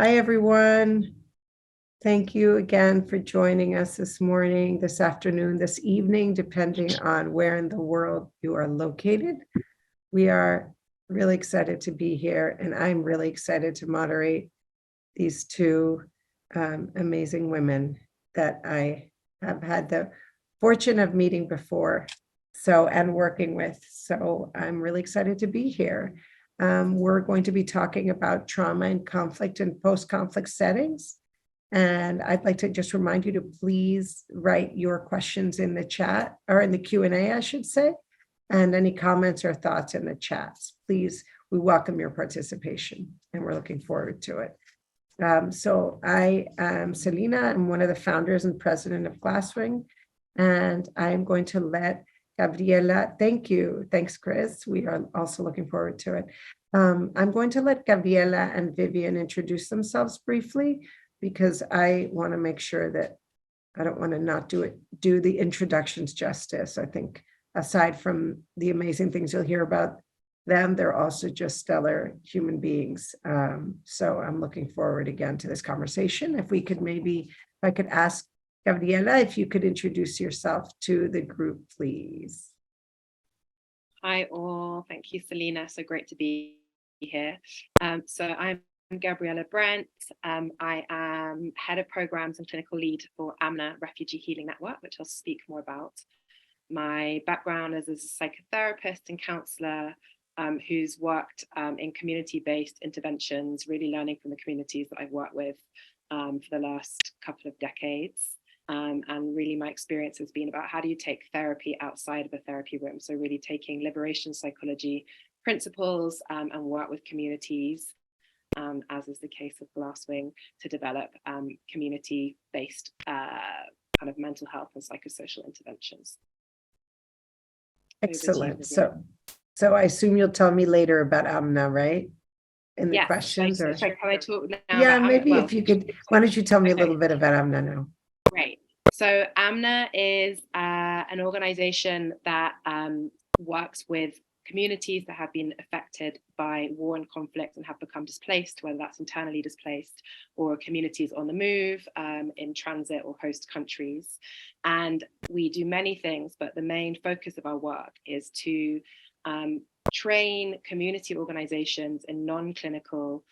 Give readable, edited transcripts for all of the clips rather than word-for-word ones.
Hi, everyone. Thank you again for joining us this morning, this afternoon, this evening, depending on where in the world you are located. We are really excited to be here, and I'm really excited to moderate these two amazing women that I have had the fortune of meeting before, and working with. So I'm really excited to be here. We're going to be talking about trauma and conflict in post-conflict settings. And I'd like to just remind you to please write your questions in the chat, or in the Q&A, I should say, and any comments or thoughts in the chats. Please, we welcome your participation, and we're looking forward to it. So I am Selena. I'm one of the founders and president of Glasswing, and I'm going to let Gabriela, thank you. Thanks, Chris. We are also looking forward to it. I'm going to let Gabriela and Vivian introduce themselves briefly, because I want to make sure that I don't want to not do the introductions justice. I think aside from the amazing things you'll hear about them, they're also just stellar human beings. So I'm looking forward again to this conversation. If I could ask Gabriela, if you could introduce yourself to the group, please. Hi all, thank you, Selena. So great to be here. So I'm Gabriela Brent. I am head of programs and clinical lead for AMNA Refugee Healing Network, which I'll speak more about. My background is as a psychotherapist and counsellor who's worked in community-based interventions, really learning from the communities that I've worked with for the last couple of decades. And really my experience has been about how do you take therapy outside of a therapy room? So really taking liberation psychology principles and work with communities, as is the case of Glasswing, to develop community-based kind of mental health and psychosocial interventions. Excellent. So I assume you'll tell me later about AMNA, right? In the questions? Can I talk now? Yeah, maybe if you could, why don't you tell me a little bit about AMNA now? Great. So AMNA is an organization that works with communities that have been affected by war and conflict and have become displaced, whether that's internally displaced or communities on the move, in transit or host countries. And we do many things, but the main focus of our work is to train community organizations in non-clinical,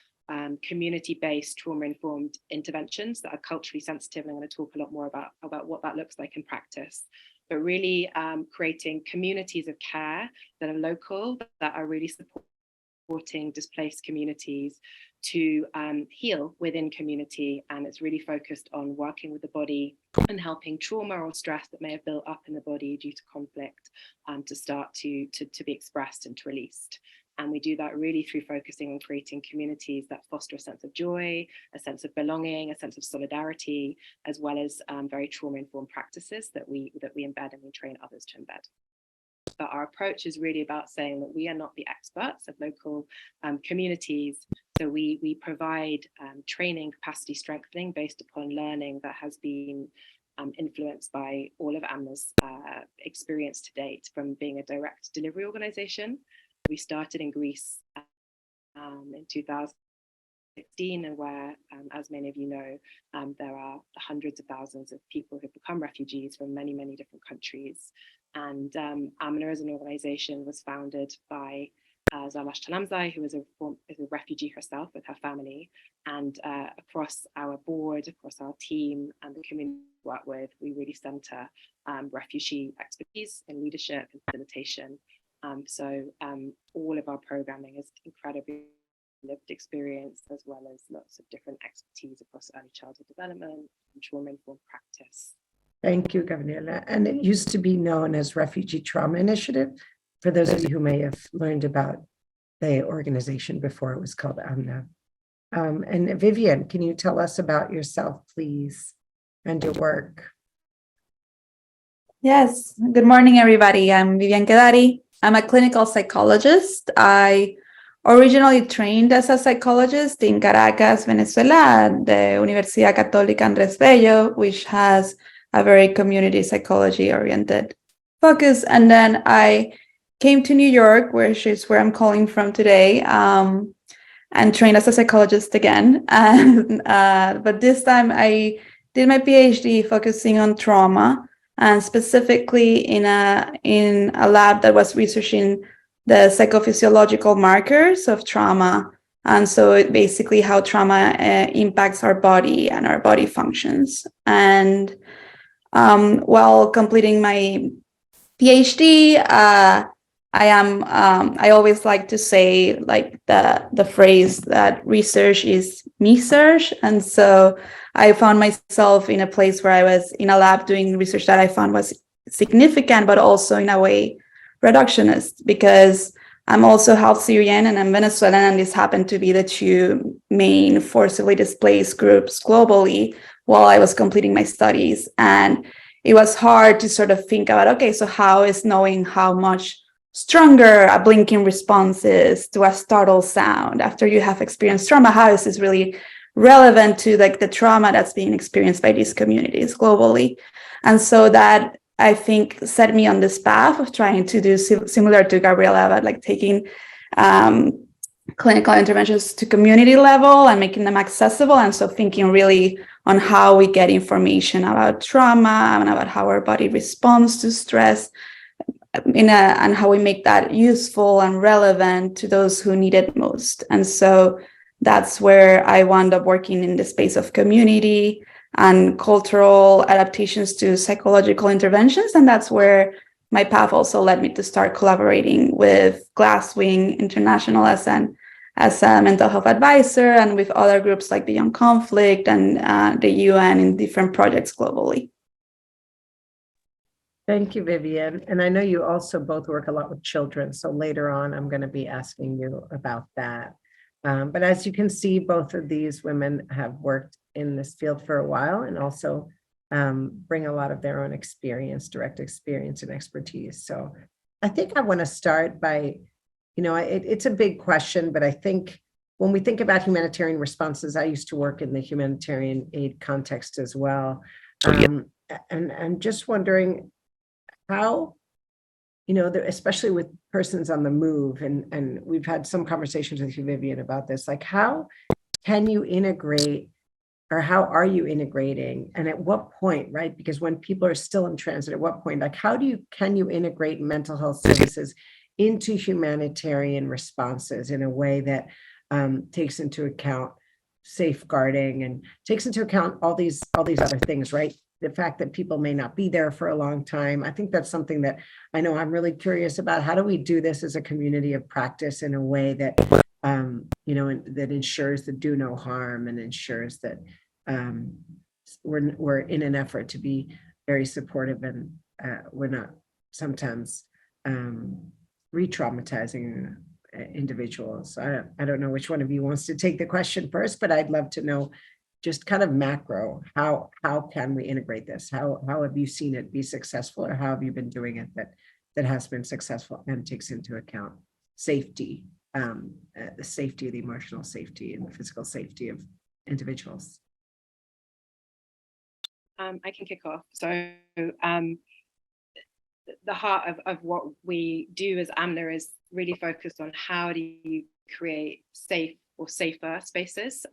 community-based trauma-informed interventions that are culturally sensitive. And I'm going to talk a lot more about what that looks like in practice, but really creating communities of care that are local, that are really supporting displaced communities to heal within community. And it's really focused on working with the body and helping trauma or stress that may have built up in the body due to conflict to start to be expressed and to released. And we do that really through focusing on creating communities that foster a sense of joy, a sense of belonging, a sense of solidarity, as well as very trauma-informed practices that we embed and we train others to embed. But our approach is really about saying that we are not the experts of local communities. So we provide training, capacity strengthening based upon learning that has been influenced by all of AMNA's experience to date from being a direct delivery organization. We started in Greece in 2016, and where, as many of you know, there are hundreds of thousands of people who've become refugees from many, many different countries. And AMNA as an organization was founded by Zalash Talamzai, who is a refugee herself with her family. And across our board, across our team and the community we work with, we really center refugee expertise in leadership and facilitation. So all of our programming is incredibly lived experience, as well as lots of different expertise across early childhood development and trauma-informed practice. Thank you, Gabriela. And it used to be known as Refugee Trauma Initiative, for those of you who may have learned about the organization before it was called AMNA. And Vivian, can you tell us about yourself, please, and your work? Yes. Good morning, everybody. I'm Vivian Kedari. I'm a clinical psychologist. I originally trained as a psychologist in Caracas, Venezuela, at the Universidad Católica Andrés Bello, which has a very community psychology oriented focus. And then I came to New York, which is where I'm calling from today, and trained as a psychologist again. But this time I did my PhD focusing on trauma, and specifically in a lab that was researching the psychophysiological markers of trauma. And so basically how trauma impacts our body and our body functions. And while completing my PhD, I always like to say like the phrase that research is me-search. And so I found myself in a place where I was in a lab doing research that I found was significant, but also in a way reductionist, because I'm also half Syrian and I'm Venezuelan, and this happened to be the two main forcibly displaced groups globally while I was completing my studies. And it was hard to sort of think about, okay, so how is knowing how much stronger a blinking response is to a startle sound after you have experienced trauma? How is this really relevant to like the trauma that's being experienced by these communities globally? And so that, I think, set me on this path of trying to do similar to Gabriela, but like taking clinical interventions to community level and making them accessible. And so thinking really on how we get information about trauma and about how our body responds to stress and how we make that useful and relevant to those who need it most. And so that's where I wound up working in the space of community and cultural adaptations to psychological interventions. And that's where my path also led me to start collaborating with Glasswing International as a mental health advisor, and with other groups like Beyond Conflict and the UN in different projects globally. Thank you, Vivian. And I know you also both work a lot with children. So later on, I'm going to be asking you about that. But as you can see, both of these women have worked in this field for a while and also bring a lot of their own experience, direct experience and expertise. So I think I want to start by, it's a big question, but I think when we think about humanitarian responses, I used to work in the humanitarian aid context as well. And I'm just wondering how, especially with persons on the move, and we've had some conversations with you, Vivian, about this, like how can you integrate, or how are you integrating, and at what point, right? Because when people are still in transit, at what point, like can you integrate mental health services into humanitarian responses in a way that takes into account safeguarding and takes into account all these other things, right? The fact that people may not be there for a long time. I think that's something that I know I'm really curious about. How do we do this as a community of practice in a way that, that ensures the do no harm and ensures that we're in an effort to be very supportive and we're not sometimes re-traumatizing individuals. I don't know which one of you wants to take the question first, but I'd love to know just kind of macro, how can we integrate this? How have you seen it be successful, or how have you been doing it that has been successful and takes into account safety, the safety, the emotional safety and the physical safety of individuals? I can kick off. So the heart of what we do as AMNA is really focused on how do you create safe or safer spaces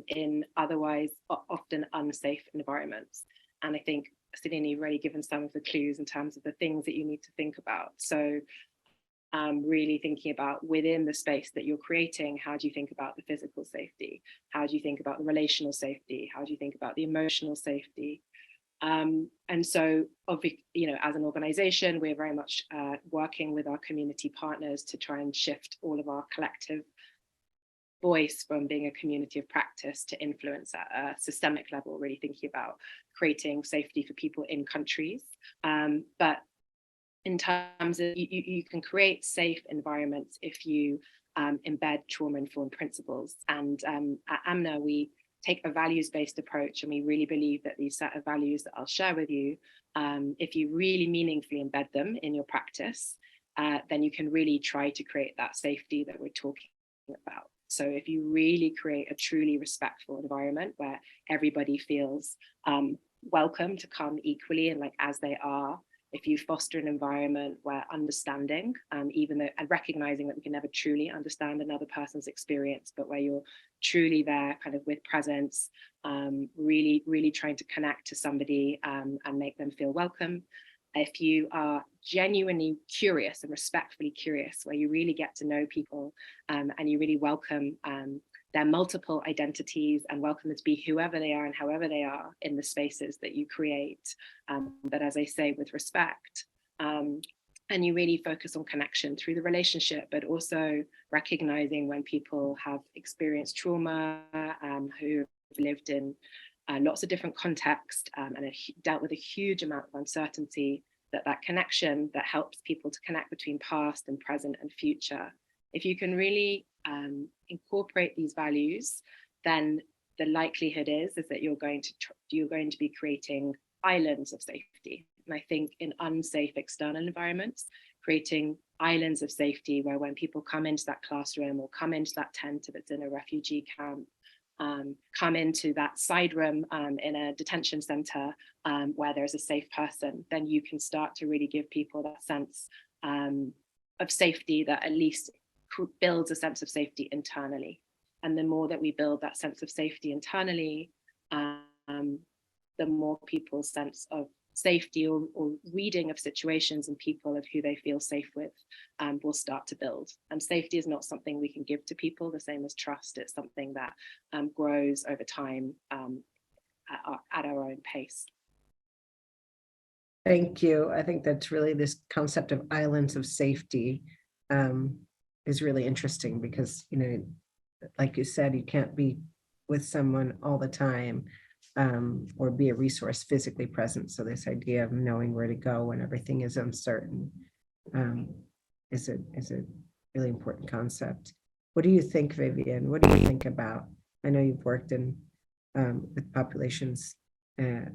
in otherwise often unsafe environments. And I think Celine, you've already given some of the clues in terms of the things that you need to think about. So really thinking about within the space that you're creating, how do you think about the physical safety? How do you think about the relational safety? How do you think about the emotional safety? And so, as an organization, we're very much working with our community partners to try and shift all of our collective voice from being a community of practice to influence at a systemic level, really thinking about creating safety for people in countries. But in terms of, you can create safe environments if you embed trauma-informed principles. And at AMNA, we take a values-based approach, and we really believe that these set of values that I'll share with you, if you really meaningfully embed them in your practice, then you can really try to create that safety that we're talking about. So if you really create a truly respectful environment where everybody feels welcome to come equally and like as they are, if you foster an environment where understanding, even though, and recognizing that we can never truly understand another person's experience, but where you're truly there kind of with presence, really, really trying to connect to somebody and make them feel welcome. If you are genuinely curious and respectfully curious, where you really get to know people and you really welcome their multiple identities and welcome them to be whoever they are and however they are in the spaces that you create. But as I say, with respect, and you really focus on connection through the relationship, but also recognizing when people have experienced trauma, who have lived in lots of different contexts and have dealt with a huge amount of uncertainty, that connection that helps people to connect between past and present and future. If you can really incorporate these values, then the likelihood is that you're going to be creating islands of safety. And I think in unsafe external environments, creating islands of safety where when people come into that classroom or come into that tent if it's in a refugee camp, come into that side room in a detention center where there's a safe person, then you can start to really give people that sense of safety that at least builds a sense of safety internally. And the more that we build that sense of safety internally, the more people's sense of safety or reading of situations and people of who they feel safe with will start to build. And safety is not something we can give to people, the same as trust. It's something that grows over time at our own pace. Thank you. I think that's really this concept of islands of safety is really interesting because, you know, like you said, you can't be with someone all the time or be a resource physically present. So this idea of knowing where to go when everything is uncertain is a really important concept. What do you think, Vivian? What do you think about? I know you've worked in with populations, you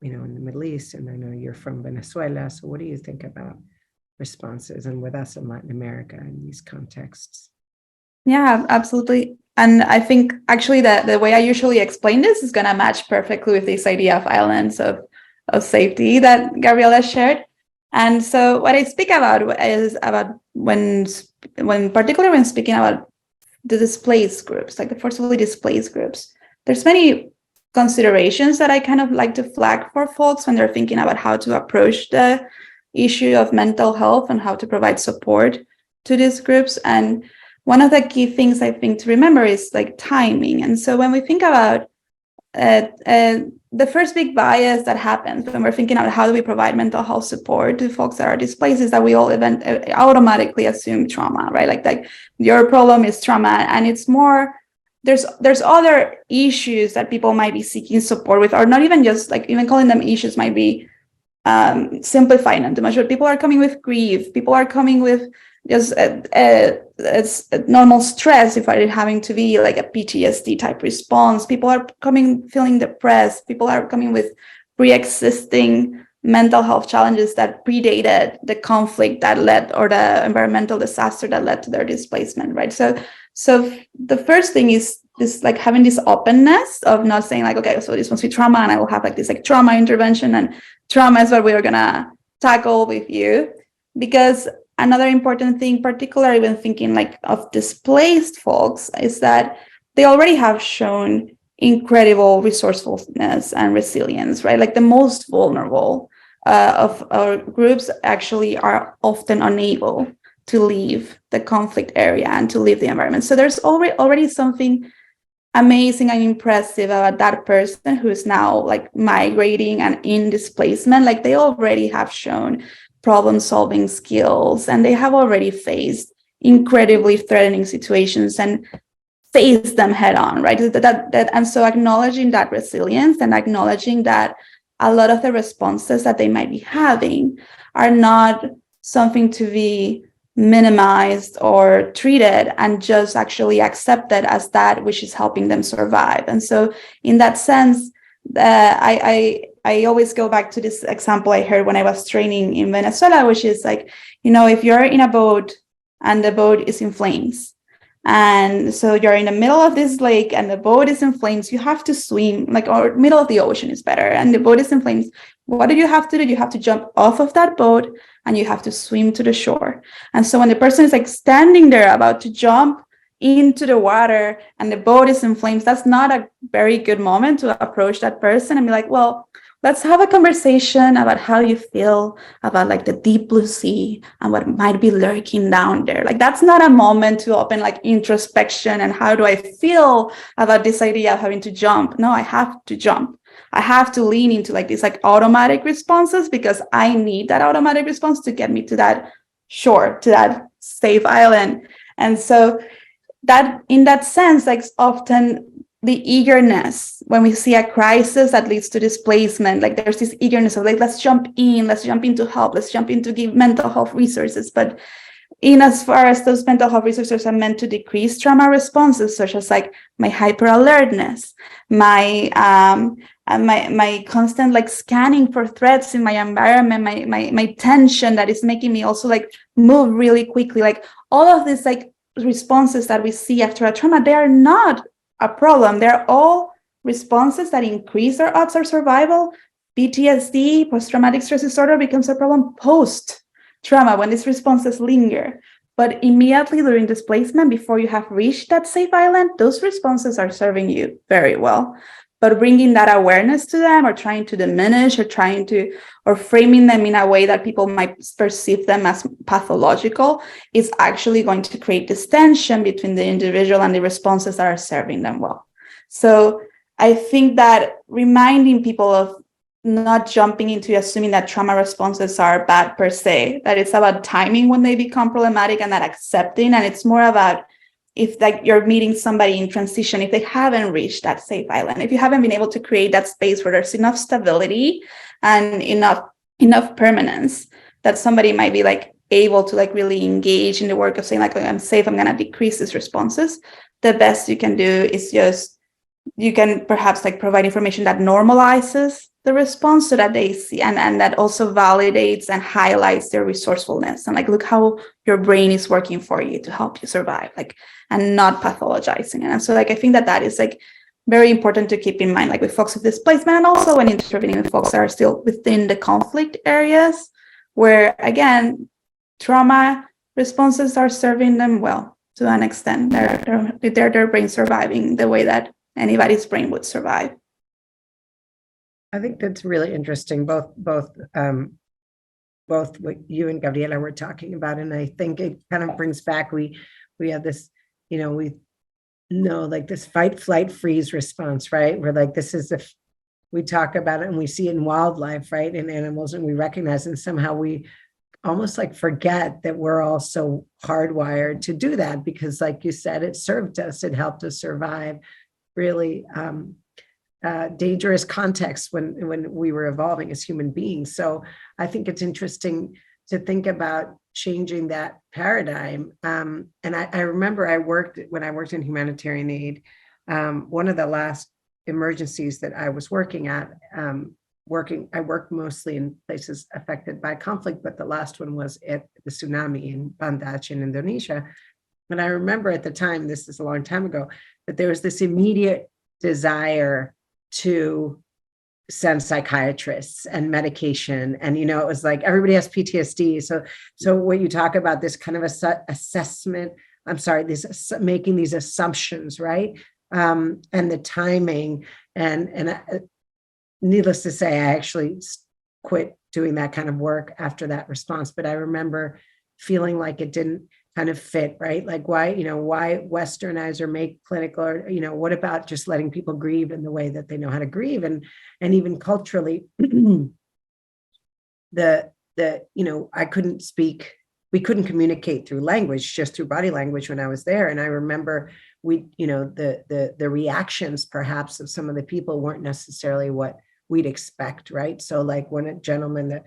know, in the Middle East, and I know you're from Venezuela. So what do you think about responses and with us in Latin America in these contexts? Yeah, absolutely. And I think actually that the way I usually explain this is going to match perfectly with this idea of islands of safety that Gabriela shared. And so what I speak about is about when particularly when speaking about the displaced groups, like the forcibly displaced groups, there's many considerations that I kind of like to flag for folks when they're thinking about how to approach the issue of mental health and how to provide support to these groups. And one of the key things I think to remember is like timing. And so when we think about the first big bias that happens when we're thinking about how do we provide mental health support to folks that are displaced is that we all automatically assume trauma, right? Like your problem is trauma, and it's more, there's other issues that people might be seeking support with, or not even just like even calling them issues might be simplifying them too much. But people are coming with grief. People are coming with just it's normal stress if I'm having to be like a PTSD type response. People are coming feeling depressed. People are coming with pre-existing mental health challenges that predated the conflict that led, or the environmental disaster that led to their displacement, right? So the first thing is this, like having this openness of not saying like, okay, so this must be trauma and I will have like this like trauma intervention and trauma is what we're gonna tackle with you. Because another important thing, particularly when thinking like of displaced folks, is that they already have shown incredible resourcefulness and resilience, right? Like the most vulnerable of our groups actually are often unable to leave the conflict area and to leave the environment. So there's already something amazing and impressive about that person who's now like migrating and in displacement. Like they already have shown problem-solving skills, and they have already faced incredibly threatening situations and faced them head-on, right? And so acknowledging that resilience and acknowledging that a lot of the responses that they might be having are not something to be minimized or treated, and just actually accepted as that which is helping them survive. And so in that sense, I always go back to this example I heard when I was training in Venezuela, which is like, you know, if you're in a boat and the boat is in flames, And so you're in the middle of this lake and the boat is in flames. You have to swim, like, or middle of the ocean is better. And the boat is in flames. What do? You have to jump off of that boat and you have to swim to the shore. And so when the person is like standing there about to jump into the water and the boat is in flames, that's not a very good moment to approach that person and be like, well, let's have a conversation about how you feel about like the deep blue sea and what might be lurking down there. Like, that's not a moment to open like introspection and how do I feel about this idea of having to jump. No, I have to jump. I have to lean into like these like automatic responses because I need that automatic response to get me to that shore, to that safe island. And so that in that sense, like often the eagerness when we see a crisis that leads to displacement, like there's this eagerness of like, let's jump in to help, let's jump in to give mental health resources. But in as far as those mental health resources are meant to decrease trauma responses, such as like my hyper alertness, my constant like scanning for threats in my environment, my tension that is making me also like move really quickly, like all of these like responses that we see after a trauma, they are not a problem. They're all responses that increase our odds of survival. PTSD, post-traumatic stress disorder, becomes a problem post-trauma when these responses linger. But immediately during displacement, before you have reached that safe island, those responses are serving you very well. But bringing that awareness to them or trying to diminish or framing them in a way that people might perceive them as pathological is actually going to create this tension between the individual and the responses that are serving them well. So I think that reminding people of not jumping into assuming that trauma responses are bad per se, that it's about timing when they become problematic and that accepting, and it's more about if like you're meeting somebody in transition, if they haven't reached that safe island, if you haven't been able to create that space where there's enough stability and enough permanence that somebody might be like able to like really engage in the work of saying like, I'm safe, I'm going to decrease these responses. The best you can do is just, you can perhaps like provide information that normalizes the response so that they see and that also validates and highlights their resourcefulness and like, look how your brain is working for you to help you survive, like, and not pathologizing it. And so like, I think that is like very important to keep in mind, like with folks with displacement and also when intervening with folks that are still within the conflict areas where, again, trauma responses are serving them well to an extent. Their brain surviving the way that anybody's brain would survive. I think that's really interesting, both what you and Gabriela were talking about. And I think it kind of brings back, we have this, we know like this fight, flight, freeze response, right? We're like, this is we talk about it and we see it in wildlife, right? In animals, and we recognize, and somehow we almost like forget that we're all so hardwired to do that because like you said, it served us, it helped us survive really dangerous contexts when we were evolving as human beings. So I think it's interesting to think about changing that paradigm. And I remember when I worked in humanitarian aid, one of the last emergencies that I was working at, I worked mostly in places affected by conflict, but the last one was at the tsunami in Banda Aceh in Indonesia. And I remember at the time, this is a long time ago, that there was this immediate desire to send psychiatrists and medication. And, it was like, everybody has PTSD. So when you talk about this kind of assessment, making these assumptions, right? And the timing and needless to say, I actually quit doing that kind of work after that response. But I remember feeling like it didn't kind of fit, right? Like why westernize or make clinical, or, what about just letting people grieve in the way that they know how to grieve? And even culturally, I couldn't speak, we couldn't communicate through language, just through body language when I was there. And I remember the reactions perhaps of some of the people weren't necessarily what we'd expect, right? So like when a gentleman that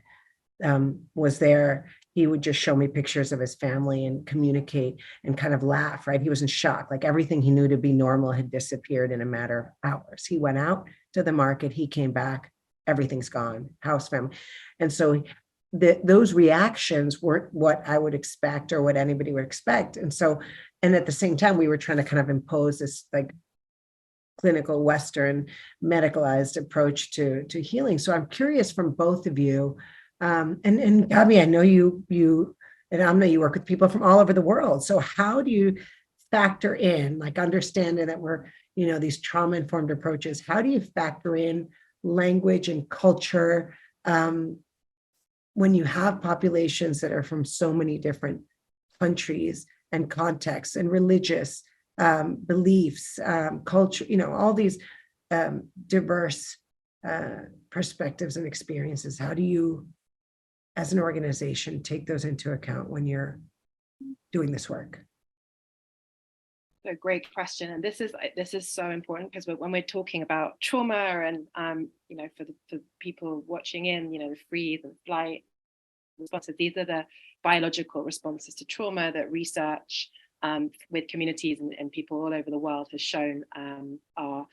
was there, he would just show me pictures of his family and communicate and kind of laugh, right? He was in shock, like everything he knew to be normal had disappeared in a matter of hours. He went out to the market, he came back, everything's gone, house, family. And so those reactions weren't what I would expect or what anybody would expect. And so, and at the same time, we were trying to kind of impose this like clinical Western medicalized approach to healing. So I'm curious from both of you, and Gabby, I know you and Amna, you work with people from all over the world. So how do you factor in, like understanding that we're, these trauma-informed approaches, how do you factor in language and culture when you have populations that are from so many different countries and contexts and religious beliefs, culture, all these diverse perspectives and experiences? How do you, as an organization, take those into account when you're doing this work? A great question, and this is so important, because when we're talking about trauma and for the people watching in, the freeze and flight responses, these are the biological responses to trauma that research with communities and people all over the world has shown are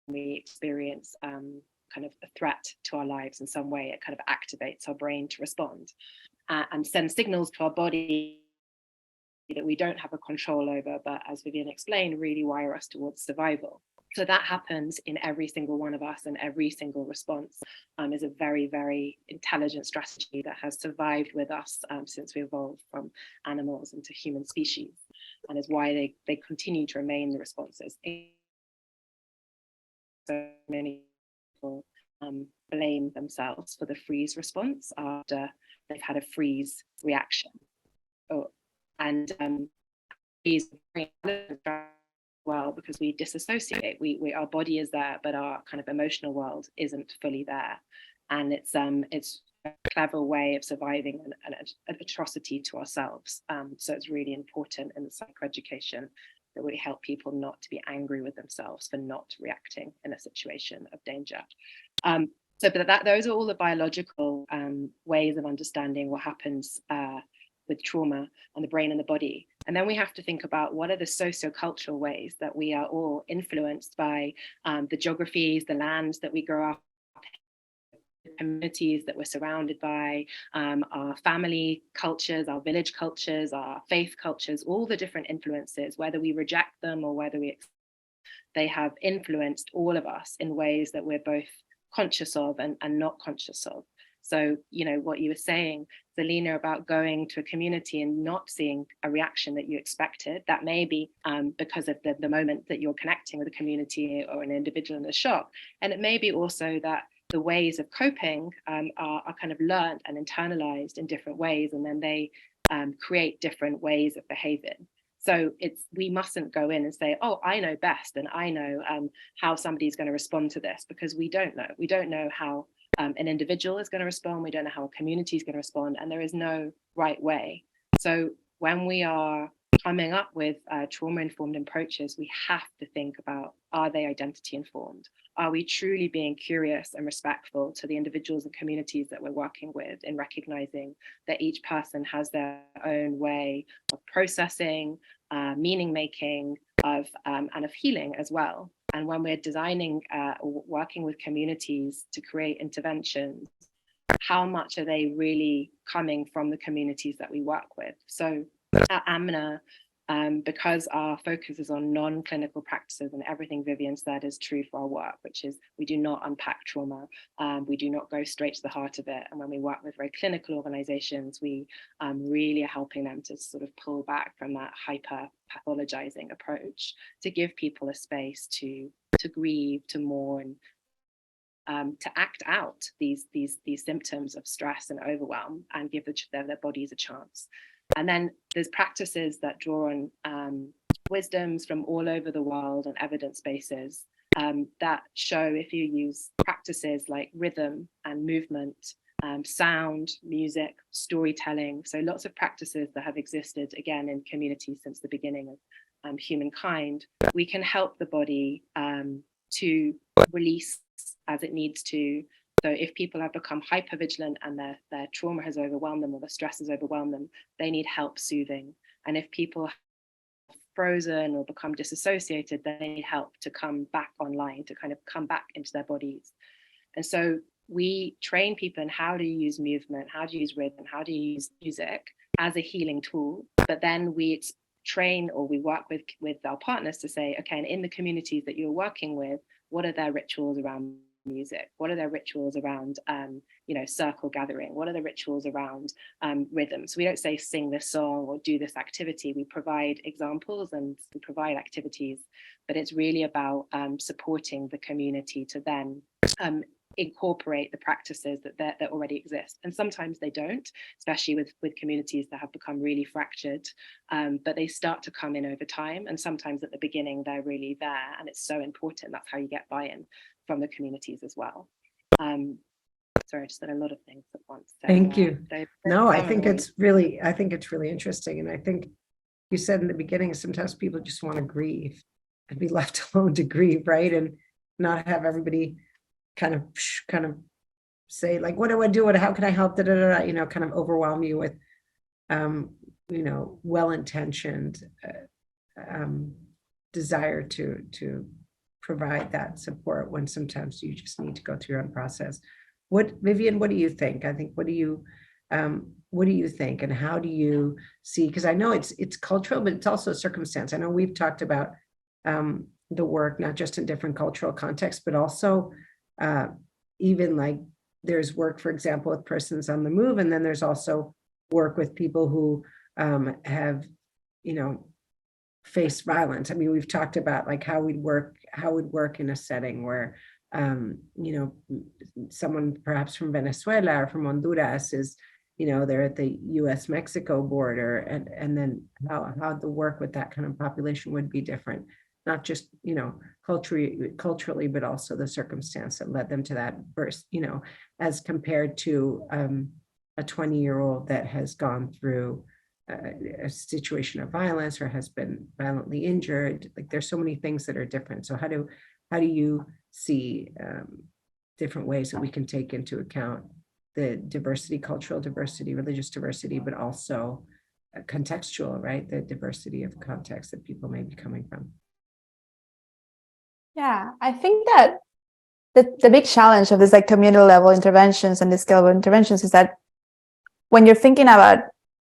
we experience kind of a threat to our lives in some way. It kind of activates our brain to respond and sends signals to our body that we don't have a control over, but as Vivian explained, really wire us towards survival. So that happens in every single one of us, and every single response is a very, very intelligent strategy that has survived with us since we evolved from animals into human species, and is why they continue to remain the responses. So many people blame themselves for the freeze response after they've had a freeze reaction. And is well, because we disassociate. Our body is there, but our kind of emotional world isn't fully there, and it's a clever way of surviving an atrocity to ourselves. So it's really important in the psychoeducation that we help people not to be angry with themselves for not reacting in a situation of danger. But those are all the biological ways of understanding what happens with trauma on the brain and the body. And then we have to think about what are the socio-cultural ways that we are all influenced by the geographies, the lands that we grow up in, communities that we're surrounded by, our family cultures, our village cultures, our faith cultures, all the different influences, whether we reject them or whether they have influenced all of us in ways that we're both conscious of and not conscious of. So, what you were saying, Zelina, about going to a community and not seeing a reaction that you expected, that may be because of the moment that you're connecting with a community or an individual in the shock. And it may be also that the ways of coping are kind of learned and internalized in different ways, and then they create different ways of behaving. So we mustn't go in and say, oh, I know best, and I know how somebody's going to respond to this, because we don't know. We don't know how an individual is going to respond. We don't know how a community is going to respond, and there is no right way. So when we are coming up with trauma-informed approaches, we have to think about, are they identity-informed? Are we truly being curious and respectful to the individuals and communities that we're working with, in recognizing that each person has their own way of processing, meaning making, and of healing as well? And when we're designing or working with communities to create interventions, how much are they really coming from the communities that we work with? So at AMNA, because our focus is on non-clinical practices, and everything Vivian said is true for our work, which is we do not unpack trauma, we do not go straight to the heart of it. And when we work with very clinical organizations, we really are helping them to sort of pull back from that hyper pathologizing approach, to give people a space to grieve, to mourn, to act out these symptoms of stress and overwhelm, and give their bodies a chance. And then there's practices that draw on wisdoms from all over the world and evidence bases that show, if you use practices like rhythm and movement, sound, music, storytelling, so lots of practices that have existed, again, in communities since the beginning of humankind, we can help the body to release as it needs to. So if people have become hypervigilant and their trauma has overwhelmed them, or the stress has overwhelmed them, they need help soothing. And if people have frozen or become disassociated, they need help to come back online, to kind of come back into their bodies. And so we train people in how to use movement, how to use rhythm, how to use music as a healing tool. But then we train, or we work with our partners to say, okay, and in the communities that you're working with, what are their rituals around music? What are their rituals around, circle gathering? What are the rituals around rhythm? So we don't say sing this song or do this activity. We provide examples and we provide activities, but it's really about supporting the community to then incorporate the practices that already exist. And sometimes they don't, especially with communities that have become really fractured, but they start to come in over time. And sometimes at the beginning, they're really there. And it's so important. That's how you get buy-in from the communities as well. Sorry, I just said a lot of things at once. So, Thank you. No, I think it's really interesting. And I think you said in the beginning, sometimes people just want to grieve and be left alone to grieve, right? And not have everybody kind of say like, what do I do? How can I help? Kind of overwhelm you with, well-intentioned desire to provide that support when sometimes you just need to go through your own process. Vivian, what do you think? What do you think, and how do you see? Because I know it's cultural, but it's also a circumstance. I know we've talked about the work, not just in different cultural contexts, but also even like there's work, for example, with persons on the move, and then there's also work with people who have, faced violence. I mean, we've talked about like how would work in a setting where, someone perhaps from Venezuela or from Honduras is, they're at the US-Mexico border, and then how the work with that kind of population would be different. Not just, culturally, but also the circumstance that led them to that burst, as compared to a 20-year-old that has gone through a situation of violence or has been violently injured. Like there's so many things that are different. So how do you see different ways that we can take into account the diversity, cultural diversity, religious diversity, but also contextual, right? The diversity of context that people may be coming from. Yeah, I think that the big challenge of this like community level interventions and this scalable interventions is that when you're thinking about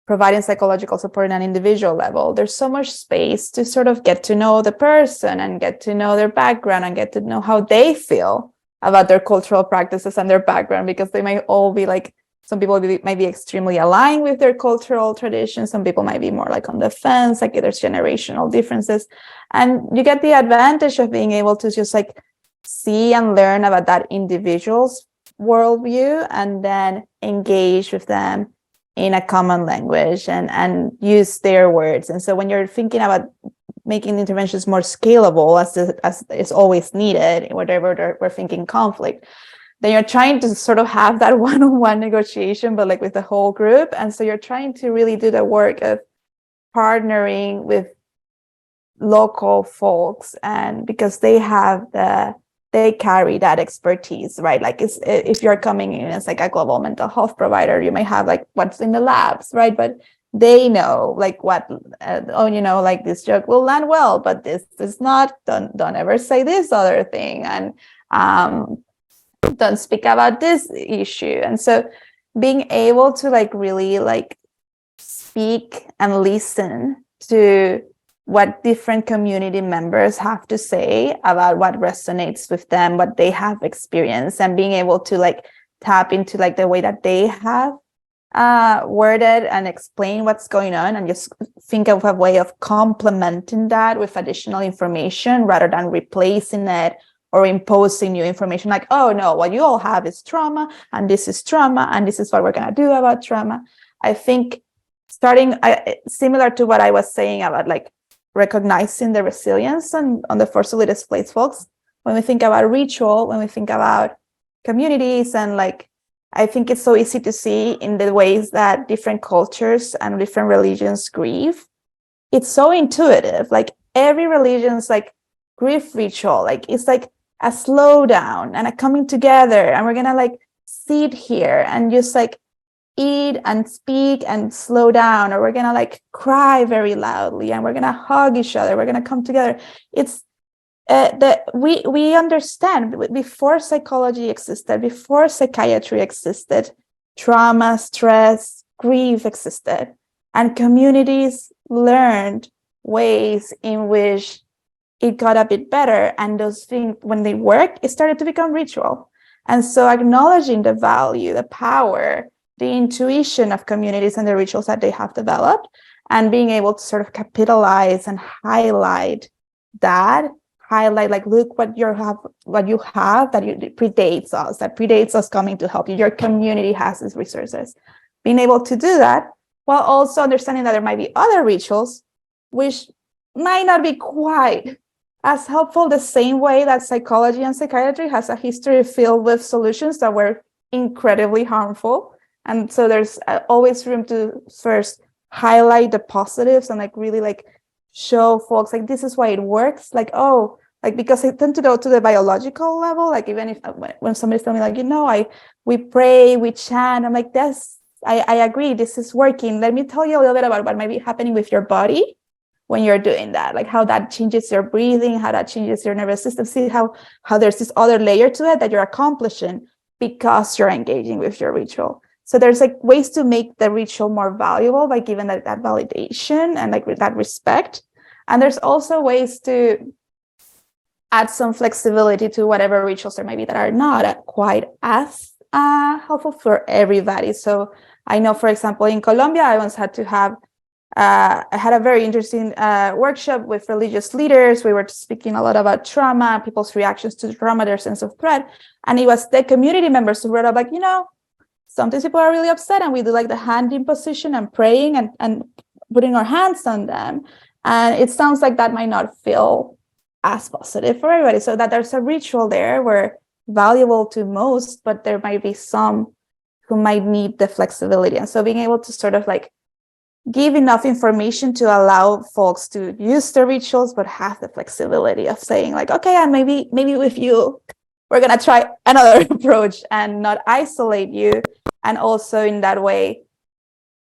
providing psychological support on an individual level, there's so much space to sort of get to know the person and get to know their background and get to know how they feel about their cultural practices and their background, because they might all be like, some people might be extremely aligned with their cultural traditions. Some people might be more like on the fence, like there's generational differences. And you get the advantage of being able to just like see and learn about that individual's worldview and then engage with them in a common language and use their words. And so when you're thinking about making interventions more scalable, as is always needed, whatever we're thinking conflict, then you're trying to sort of have that one-on-one negotiation, but like with the whole group. And so you're trying to really do the work of partnering with local folks, and because they carry that expertise, right? Like if you're coming in as like a global mental health provider, you may have like what's in the labs, right? But they know like what, like this joke will land well, but this is not, don't ever say this other thing. And don't speak about this issue. And so being able to like really like speak and listen to what different community members have to say about what resonates with them, what they have experienced, and being able to like tap into like the way that they have worded and explain what's going on, and just think of a way of complementing that with additional information rather than replacing it or imposing new information like, oh no, what you all have is trauma, and this is trauma, and this is what we're going to do about trauma. I think starting similar to what I was saying about like recognizing the resilience on the forcibly displaced folks, when we think about ritual, when we think about communities, and like, I think it's so easy to see in the ways that different cultures and different religions grieve. It's so intuitive. Like every religion's like grief ritual, like it's like a slowdown and a coming together, and we're gonna like sit here and just like eat and speak and slow down, or we're gonna like cry very loudly and we're gonna hug each other, we're gonna come together. It's we understand before psychology existed, before psychiatry existed, trauma, stress, grief existed, and communities learned ways in which it got a bit better. And those things, when they work, it started to become ritual. And so acknowledging the value, the power, the intuition of communities and the rituals that they have developed, and being able to sort of capitalize and highlight that, like, look what you have that predates us coming to help you. Your community has these resources. Being able to do that while also understanding that there might be other rituals which might not be quite as helpful, the same way that psychology and psychiatry has a history filled with solutions that were incredibly harmful. And so there's always room to first highlight the positives and like really like show folks like this is why it works. Like, oh, like, because I tend to go to the biological level. Like, even if when somebody's telling me like, we pray, we chant, I'm like, I agree, this is working. Let me tell you a little bit about what might be happening with your body when you're doing that, like how that changes your breathing, how that changes your nervous system. See how there's this other layer to it that you're accomplishing because you're engaging with your ritual. So there's like ways to make the ritual more valuable by giving that validation and like that respect. And there's also ways to add some flexibility to whatever rituals there might be that are not quite as helpful for everybody. So I know, for example, in Colombia, I once had to have I had a very interesting workshop with religious leaders. We were speaking a lot about trauma, people's reactions to trauma, their sense of threat. And it was the community members who brought up like, sometimes people are really upset and we do like the hand imposition and praying and putting our hands on them. And it sounds like that might not feel as positive for everybody. So that there's a ritual there where valuable to most, but there might be some who might need the flexibility. And so being able to sort of like give enough information to allow folks to use the rituals, but have the flexibility of saying like, okay, and maybe with you, we're going to try another approach and not isolate you. And also in that way,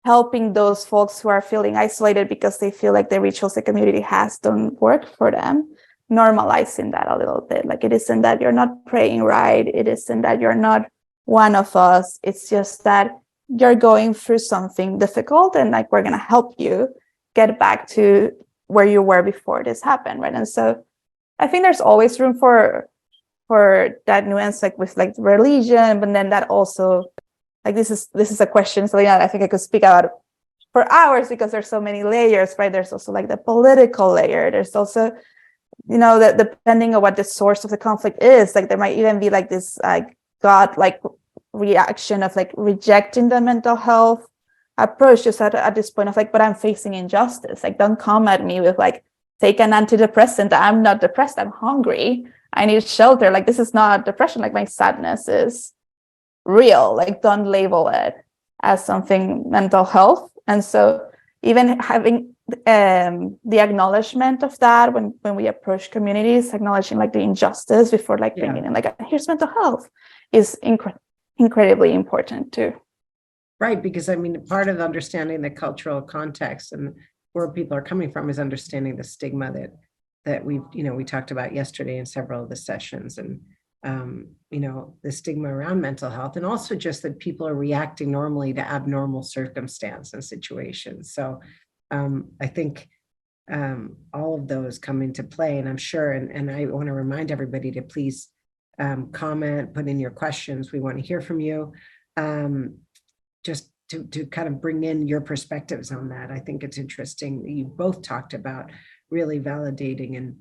helping those folks who are feeling isolated because they feel like the rituals the community has don't work for them, normalizing that a little bit. Like, it isn't that you're not praying right. It isn't that you're not one of us. It's just that you're going through something difficult and like we're going to help you get back to where you were before this happened, right? And so I think there's always room for that nuance, like with like religion, but then that also like this is a question, Selena, I think I could speak about for hours because there's so many layers, right? There's also like the political layer. There's also, that depending on what the source of the conflict is, like there might even be like this like God like reaction of like rejecting the mental health approach just at this point of like, but I'm facing injustice. Like, don't come at me with like, take an antidepressant. I'm not depressed. I'm hungry. I need shelter. Like, this is not depression. Like, my sadness is real. Like, don't label it as something mental health. And so even having the acknowledgement of that when we approach communities, acknowledging like the injustice before like bringing in like, here's mental health is incredibly important too. Right, because I mean, part of understanding the cultural context and where people are coming from is understanding the stigma that we talked about yesterday in several of the sessions, and the stigma around mental health, and also just that people are reacting normally to abnormal circumstance and situations. So I think all of those come into play, and I'm sure, and I want to remind everybody to please comment, put in your questions. We want to hear from you, just to kind of bring in your perspectives on that. I think it's interesting that you both talked about really validating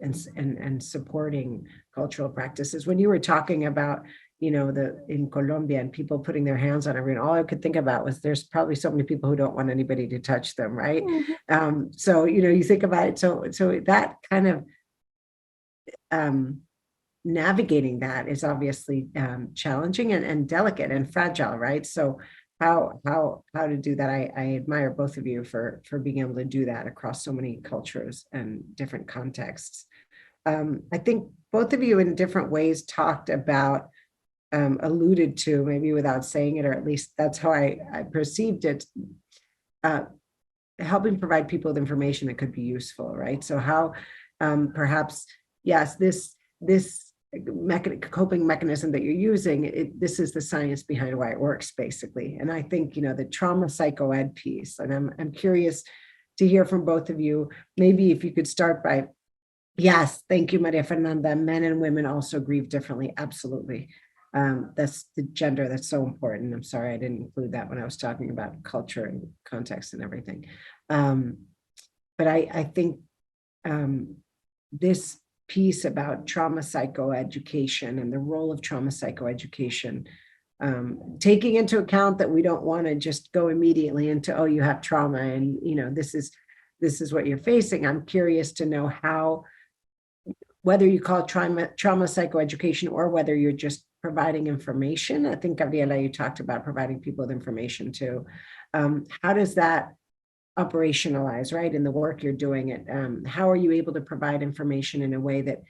and supporting cultural practices. When you were talking about, in Colombia and people putting their hands on everyone, all I could think about was there's probably so many people who don't want anybody to touch them, right? Mm-hmm. So, you think about it. So that kind of navigating that is obviously challenging and delicate and fragile, right? So how to do that? I admire both of you for being able to do that across so many cultures and different contexts. I think both of you in different ways talked about, alluded to, maybe without saying it, or at least that's how I perceived it, helping provide people with information that could be useful, right? So how perhaps, yes, this coping mechanism that you're using, this is the science behind why it works, basically. And I think, the trauma psychoed piece, and I'm curious to hear from both of you. Maybe if you could start by, yes, thank you, Maria Fernanda. Men and women also grieve differently. Absolutely. That's the gender that's so important. I'm sorry I didn't include that when I was talking about culture and context and everything. But I think this piece about trauma psychoeducation and the role of trauma psychoeducation, taking into account that we don't want to just go immediately into, oh, you have trauma and this is what you're facing. I'm curious to know how, whether you call it trauma psychoeducation or whether you're just providing information. I think, Gabriela, you talked about providing people with information too. How does that operationalize, right, in the work you're doing it? How are you able to provide information in a way that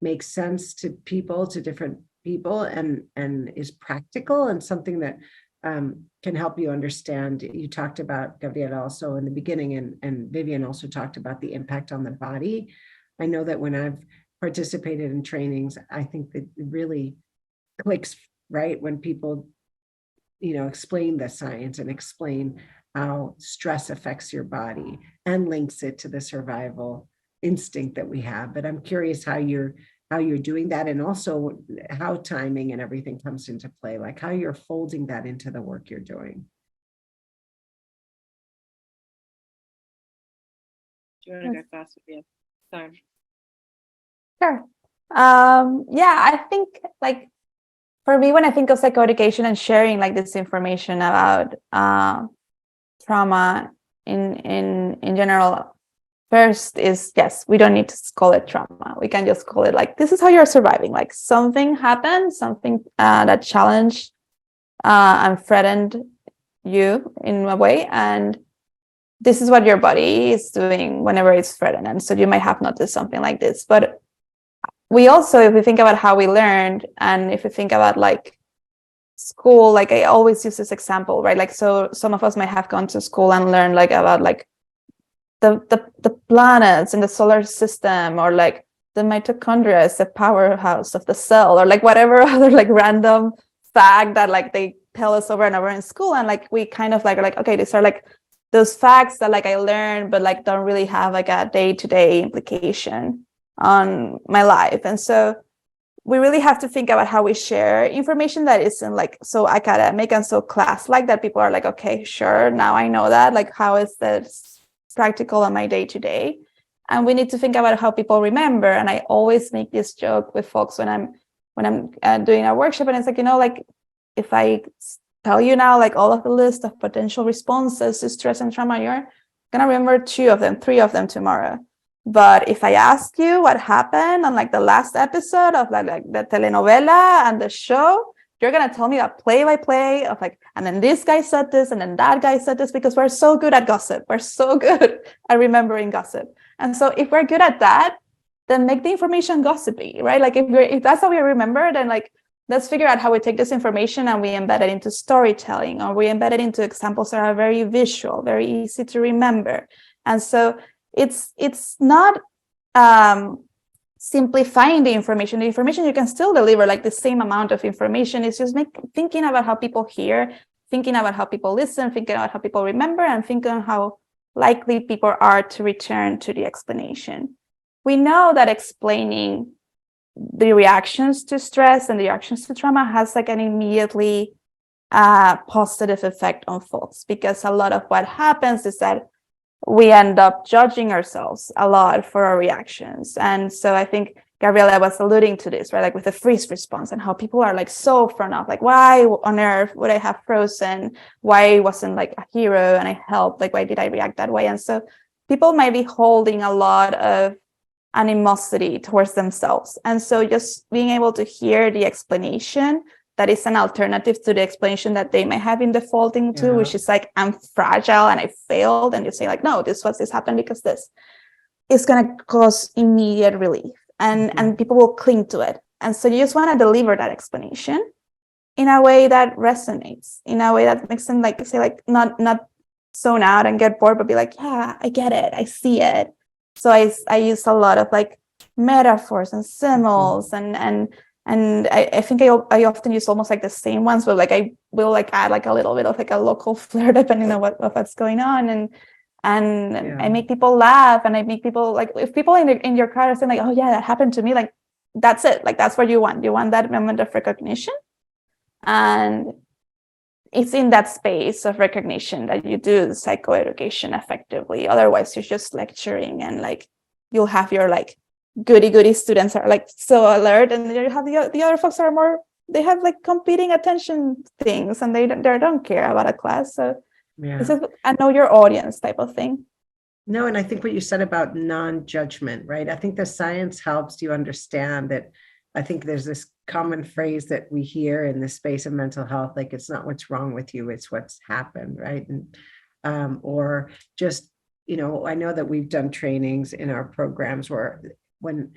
makes sense to people, to different people, and is practical and something that can help you understand? You talked about, Gabriela, also in the beginning, and Vivian also talked about the impact on the body. I know that when I've participated in trainings, I think that it really clicks, right, when people explain the science and explain how stress affects your body and links it to the survival instinct that we have. But I'm curious how you're doing that, and also how timing and everything comes into play, like how you're folding that into the work you're doing. Do you want to go first with you? Sure. I think, like, for me, when I think of psychoeducation and sharing like this information about trauma in general, first is, yes, we don't need to call it trauma. We can just call it like, this is how you're surviving. Like, something happened, something that challenged and threatened you in a way, and this is what your body is doing whenever it's threatened. And so you might have noticed something like this. But we also, if we think about how we learned, and if we think about like school, like I always use this example, right? Like, so some of us might have gone to school and learned like about like the planets in the solar system, or like the mitochondria is the powerhouse of the cell, or like whatever other like random fact that like they tell us over and over in school. And like we kind of like are like, okay, these are like those facts that like I learned, but like don't really have like a day-to-day implication on my life. And so we really have to think about how we share information that isn't like so academic and so class-like that people are like, okay, sure, now I know that. Like, how is this practical on my day-to-day? And we need to think about how people remember. And I always make this joke with folks when I'm doing a workshop, and it's like, like if I tell you now like all of the list of potential responses to stress and trauma, you're gonna remember 2 of them, 3 of them tomorrow. But if I ask you what happened on like the last episode of like the telenovela and the show, you're gonna tell me that play by play of like, and then this guy said this, and then that guy said this, because we're so good at gossip. We're so good at remembering gossip. And so if we're good at that, then make the information gossipy, right? Like if that's how we remember, then like let's figure out how we take this information and we embed it into storytelling, or we embed it into examples that are very visual, very easy to remember. And so it's not simplifying the information. The information you can still deliver like the same amount of information. It's just thinking about how people hear, thinking about how people listen, thinking about how people remember, and thinking on how likely people are to return to the explanation. We know that explaining the reactions to stress and the reactions to trauma has like an immediately positive effect on folks, because a lot of what happens is that we end up judging ourselves a lot for our reactions. And so I think Gabriela was alluding to this, right? Like with the freeze response, and how people are like so thrown off, like, why on earth would I have frozen? Why wasn't like a hero and I helped? Like, why did I react that way? And so people might be holding a lot of animosity towards themselves. And so just being able to hear the explanation that is an alternative to the explanation that they may have been defaulting to, which is like, I'm fragile and I failed. And you say like, no, this happened because this is going to cause immediate relief, and people will cling to it. And so you just want to deliver that explanation in a way that resonates, in a way that makes them like say like not zone out and get bored, but be like, yeah, I get it, I see it. So I use a lot of like metaphors and symbols and I think I often use almost like the same ones, but like I will like add like a little bit of like a local flair depending on what's going on, and I make people laugh, and I make people like, if people in your crowd are saying like, oh yeah, that happened to me, like that's it, like that's what you want that moment of recognition, and it's in that space of recognition that you do psychoeducation effectively. Otherwise you're just lecturing, and like you'll have your like goody students are like so alert, and then you have the other folks are more, they have like competing attention things, and they don't care about a class. So this is a know your audience type of thing. No, and I think what you said about non-judgment, right? I think the science helps you understand that. I think there's this common phrase that we hear in the space of mental health, like it's not what's wrong with you, it's what's happened, right? And or just, I know that we've done trainings in our programs where when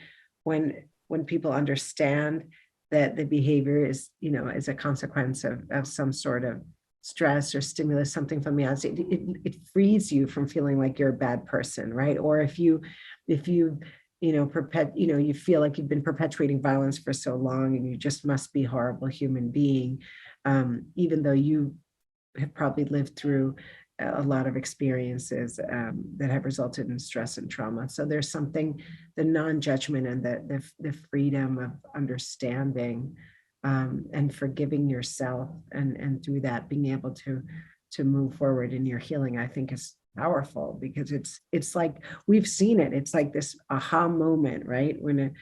people understand that the behavior is, is a consequence of some sort of stress or stimulus, something from the outside, it frees you from feeling like you're a bad person, right? Or if you you feel like you've been perpetuating violence for so long and you just must be a horrible human being, even though you have probably lived through a lot of experiences that have resulted in stress and trauma. So there's something, the non-judgment and the freedom of understanding and forgiving yourself, and through that being able to move forward in your healing, I think is powerful, because it's like we've seen it. It's like this aha moment, right? When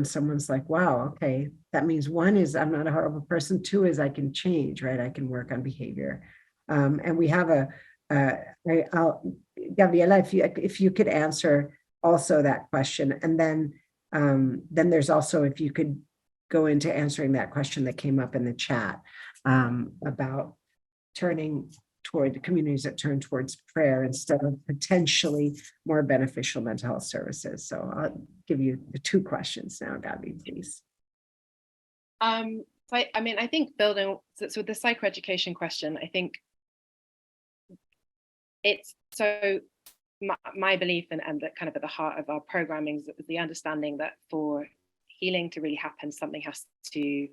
someone's like, wow, okay, that means one is I'm not a horrible person. Two is I can change, right? I can work on behavior. And we have Gabriela, if you could answer also that question, and then there's also, if you could go into answering that question that came up in the chat about turning toward the communities that turn towards prayer instead of potentially more beneficial mental health services. So I'll give you the two questions now, Gabi, please. So I think building, so the psychoeducation question, I think it's so my belief and that kind of at the heart of our programming is the understanding that for healing to really happen, something has to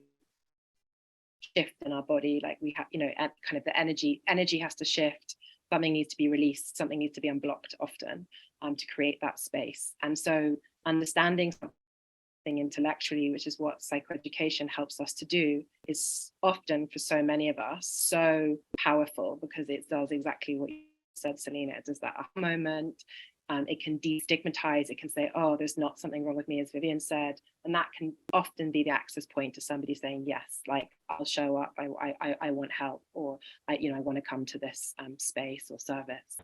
shift in our body. Like we have, kind of the energy has to shift, something needs to be released, something needs to be unblocked often to create that space. And so understanding something intellectually, which is what psychoeducation helps us to do, is often for so many of us so powerful, because it does exactly what you said, Selena. It does that aha moment. It can destigmatize. It can say, oh, there's not something wrong with me, as Vivian said. And that can often be the access point to somebody saying, yes, like I'll show up. I want help, or I want to come to this space or service.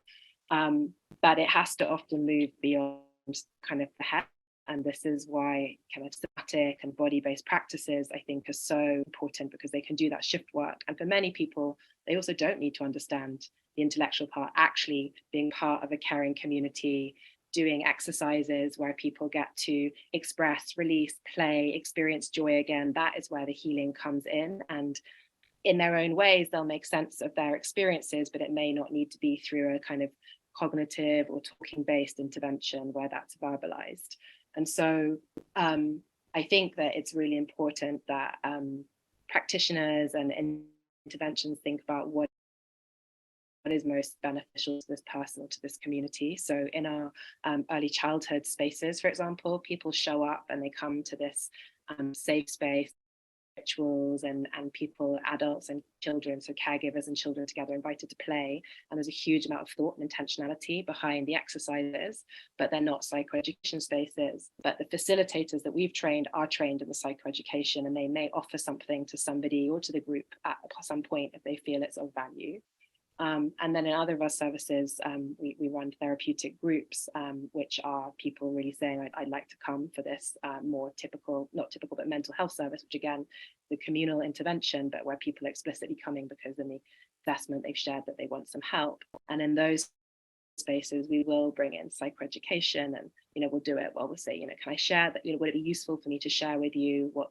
But it has to often move beyond kind of the head. And this is why kind of somatic and body-based practices, I think, are so important, because they can do that shift work. And for many people, they also don't need to understand the intellectual part. Actually being part of a caring community, doing exercises where people get to express, release, play, experience joy again, that is where the healing comes in. And in their own ways, they'll make sense of their experiences, but it may not need to be through a kind of cognitive or talking-based intervention where that's verbalized. And so I think that it's really important that practitioners and interventions think about what is most beneficial to this person or to this community. So in our early childhood spaces, for example, people show up and they come to this safe space, rituals, and people, adults and children, so caregivers and children together, invited to play. And there's a huge amount of thought and intentionality behind the exercises, but they're not psychoeducation spaces. But the facilitators that we've trained are trained in the psychoeducation, and they may offer something to somebody or to the group at some point if they feel it's of value. And then in other of our services, we run therapeutic groups, which are people really saying, I'd like to come for this more typical, not typical, but mental health service, which again, the communal intervention, but where people are explicitly coming because in the assessment they've shared that they want some help. And in those spaces, we will bring in psychoeducation and we'll do it. Well, we'll say, can I share that? Would it be useful for me to share with you what,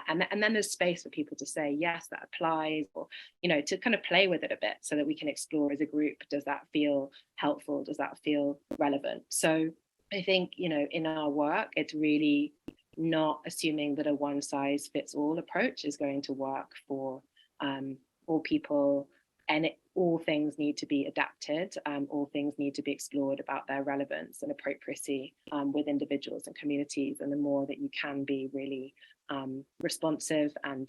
and then there's space for people to say, yes, that applies, or, to kind of play with it a bit so that we can explore as a group. Does that feel helpful? Does that feel relevant? So I think, in our work, it's really not assuming that a one size fits all approach is going to work for all people, and all things need to be adapted. All things need to be explored about their relevance and appropriacy with individuals and communities. And the more that you can be really responsive and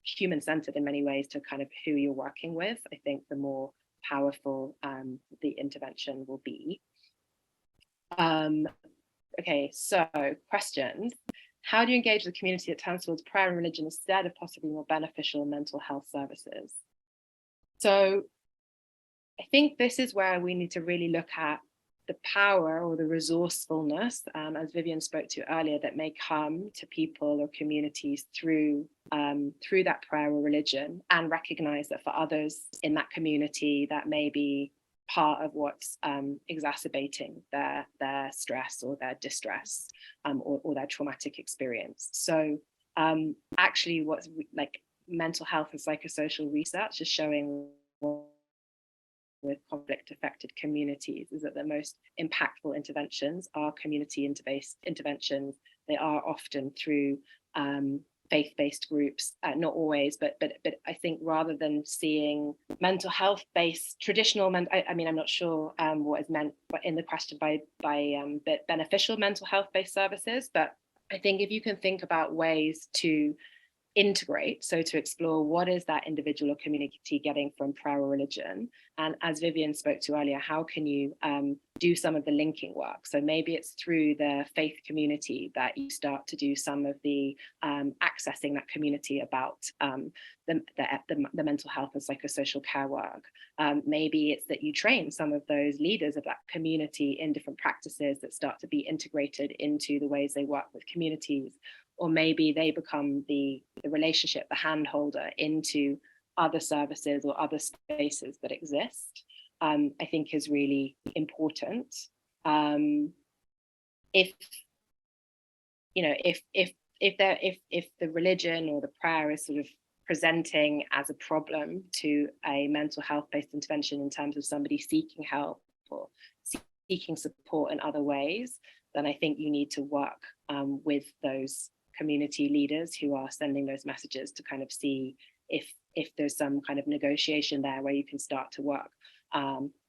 human-centered in many ways to kind of who you're working with, I think the more powerful the intervention will be. Okay, so questions. How do you engage the community that turns towards prayer and religion instead of possibly more beneficial mental health services? So I think this is where we need to really look at the power or the resourcefulness, as Vivian spoke to earlier, that may come to people or communities through that prayer or religion, and recognize that for others in that community, that may be part of what's exacerbating their stress or their distress or their traumatic experience. So actually what's like mental health and psychosocial research is showing with conflict affected communities is that the most impactful interventions are community-based interventions. They are often through faith-based groups, not always, but I think rather than seeing mental health-based traditional, I mean, I'm not sure what is meant in the question by beneficial mental health-based services, but I think if you can think about ways to integrate, so to explore what is that individual or community getting from prayer or religion, and as Vivian spoke to earlier, how can you do some of the linking work? So maybe it's through the faith community that you start to do some of the accessing that community about the mental health and psychosocial care work. Maybe it's that you train some of those leaders of that community in different practices that start to be integrated into the ways they work with communities. Or maybe they become the relationship, the hand holder into other services or other spaces that exist, I think is really important. If the religion or the prayer is sort of presenting as a problem to a mental health-based intervention in terms of somebody seeking help or seeking support in other ways, then I think you need to work with those community leaders who are sending those messages to kind of see if there's some kind of negotiation there where you can start to work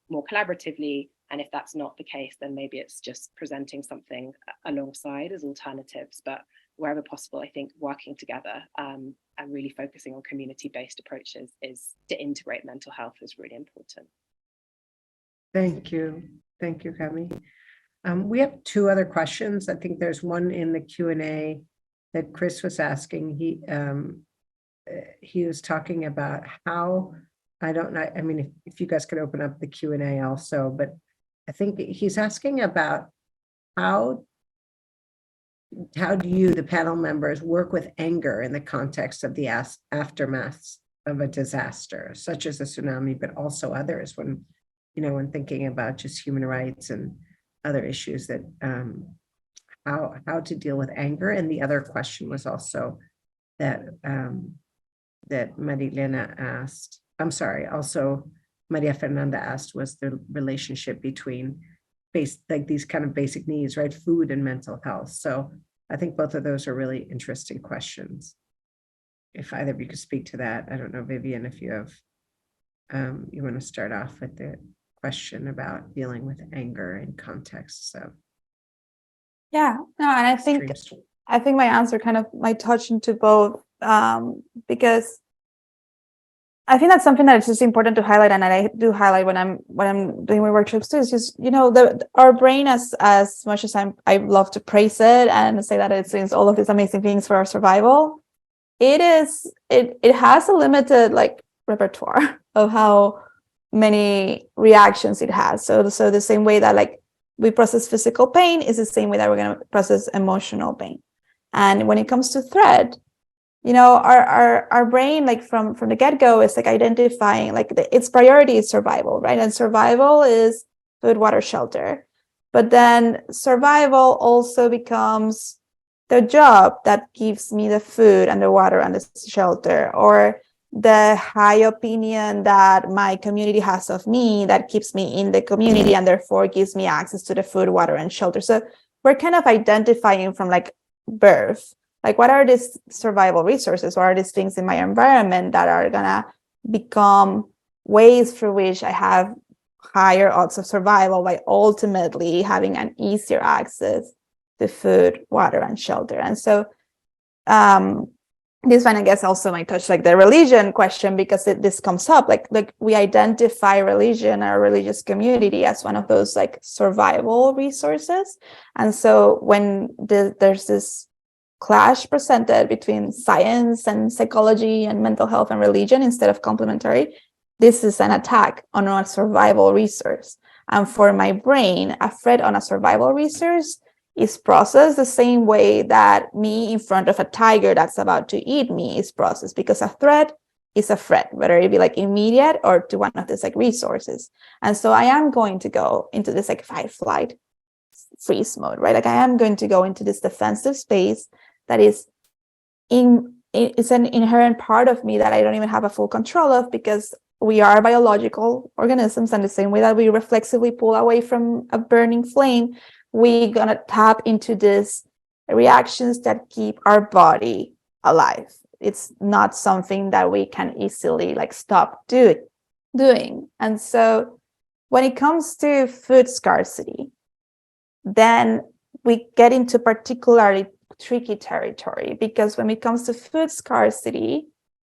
more collaboratively. And if that's not the case, then maybe it's just presenting something alongside as alternatives. But wherever possible, I think working together and really focusing on community-based approaches is to integrate mental health is really important. Thank you. Thank you, Cami. We have two other questions. I think there's one in the Q&A that Chris was asking. He was talking about how, I don't know, I mean, if you guys could open up the Q&A also, but I think he's asking about how do you, the panel members, work with anger in the context of the aftermath of a disaster, such as a tsunami, but also others when thinking about just human rights and other issues that, how to deal with anger. And the other question was also that that Marilena asked, also Maria Fernanda asked, was the relationship between these kind of basic needs, right? Food and mental health. So I think both of those are really interesting questions. If either of you could speak to that. I don't know, Vivian, if you have, you want to start off with the question about dealing with anger in contexts of. Yeah, no, and I think my answer kind of might touch into both, because I think that's something that is just important to highlight, and I do highlight when I'm doing my workshops too. Is just our brain, as much as I love to praise it and say that it's doing all of these amazing things for our survival, it has a limited repertoire of how many reactions it has. So the same way that we process physical pain is the same way that we're going to process emotional pain. And when it comes to threat, our brain, from the get-go, is identifying its priority is survival, right? And survival is food, water, shelter. But then survival also becomes the job that gives me the food and the water and the shelter, or the high opinion that my community has of me that keeps me in the community and therefore gives me access to the food, water, and shelter. So we're kind of identifying from like birth, like what are these survival resources? What are these things in my environment that are gonna become ways through which I have higher odds of survival by ultimately having an easier access to food, water, and shelter. And so this one, I guess, also might touch like the religion question, because this comes up, like we identify religion or religious community as one of those like survival resources. And so when there's this clash presented between science and psychology and mental health and religion instead of complementary, this is an attack on a survival resource. And for my brain, a threat on a survival resource is processed the same way that me in front of a tiger that's about to eat me is processed, because a threat is a threat, whether it be like immediate or to one of these like resources. And so I am going to go into this like fight, flight, freeze mode, right? Like I am going to go into this defensive space that is it's an inherent part of me that I don't even have a full control of, because we are biological organisms, and the same way that we reflexively pull away from a burning flame, we're gonna tap into these reactions that keep our body alive. It's not something that we can easily like stop doing. And so when it comes to food scarcity, then we get into particularly tricky territory, because when it comes to food scarcity,